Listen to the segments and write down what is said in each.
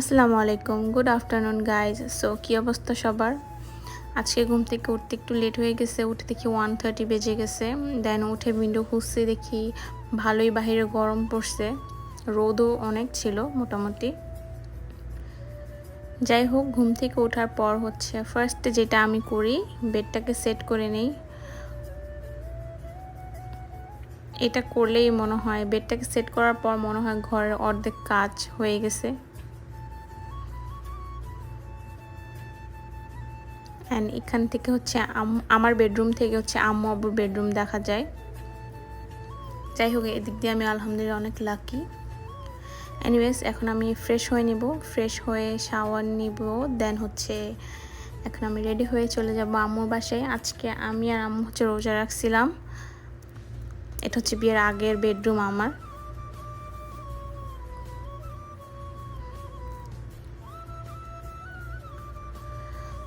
আসসালামু আলাইকুম, good afternoon guys. So কী অবস্থা সবার? আজকে ঘুম থেকে উঠতে একটু লেট হয়ে গেছে। উঠে দেখি 1:30 বেজে গেছে। দেন উঠে উইন্ডো খুঁজছি, দেখি ভালোই বাহিরে গরম পড়ছে, রোদও অনেক ছিল মোটামুটি। যাই হোক, ঘুম থেকে ওঠার পর ফার্স্টে যেটা আমি করি, বেডটাকে সেট করে নেই। এটা করলেই মনে হয়, বেডটাকে সেট করার পর মনে হয় ঘরের অর্ধেক কাজ হয়ে গেছে। অ্যান্ড এখান থেকে আমার বেডরুম থেকে আম্মু আব্বুর বেডরুম দেখা যায়। যাই হোক, এদিক দিয়ে আমি আলহামদুলিল্লাহ অনেক লাকি। এনিওয়েজ, এখন আমি ফ্রেশ হয়ে নিব, ফ্রেশ হয়ে শাওয়ার নিব। দেন এখন আমি রেডি হয়ে চলে যাব আম্মুর বাসায়। আজকে আমি আর আম্মু রোজা রাখছিলাম। এটা বিয়ের আগের বেডরুম আমার।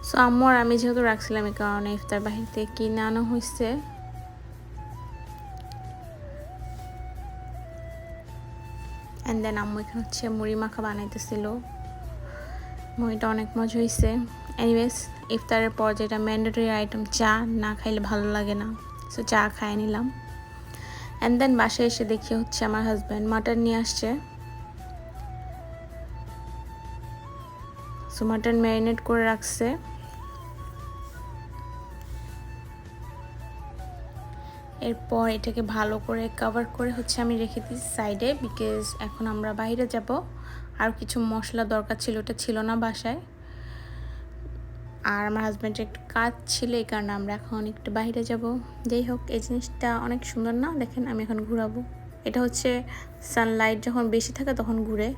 সো আম্মু আর আমি যেহেতু রাখছিলাম, এই কারণে ইফতার বাহির থেকে কিনে আনা হয়েছে। অ্যান্ড দেন আম্মু এখানে মুড়ি মাখা বানাইতেছিল। মুড়িটা অনেক মজা হয়েছে। এনিওয়েজ, ইফতারের পর যেটা ম্যান্ডেটরি আইটেম, চা না খাইলে ভালো লাগে না। সো চা খাই নিলাম। অ্যান্ড দেন বাসায় এসে দেখি আমার হাজব্যান্ড মাটন নিয়ে আসছে। সো মাটন ম্যারিনেট করে রাখছে। এরপর এটাকে ভালো করে কভার করে আমি রেখে দিই সাইডে, বিকজ এখন আমরা বাইরে যাব। আর কিছু মশলা দরকার ছিল, ওটা ছিল না বাসায়। আর আমার হাজব্যান্ডের একটু কাজ ছিল, এই কারণে আমরা এখন একটু বাইরে যাব। যাই হোক, এই জিনিসটা অনেক সুন্দর না? দেখেন, আমি এখন ঘুরাবো। এটা সানলাইট যখন বেশি থাকে তখন ঘুরে।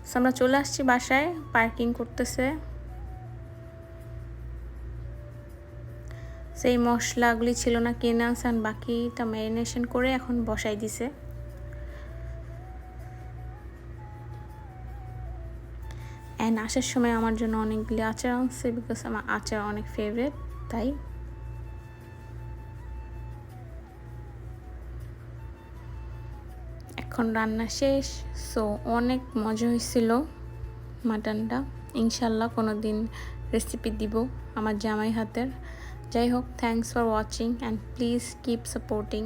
সো আমরা চলে আসছি বাসায়, পার্কিং করতেছে। সেই মশলাগুলি ছিল না, কিনে আনছেন, বাকিটা ম্যারিনেশন করে এখন বসাই দিছে। অ্যান্ড আসার সময় আমার জন্য অনেকগুলি আচার আনছে, বিকজ আমার আচার অনেক ফেভারিট, তাই। এখন রান্না শেষ। সো অনেক মজা হয়েছিল মাটনটা। ইনশাল্লাহ কোনো দিন রেসিপি দিব আমার জামাই হাতের। যাই হোক, thanks for watching and please keep supporting.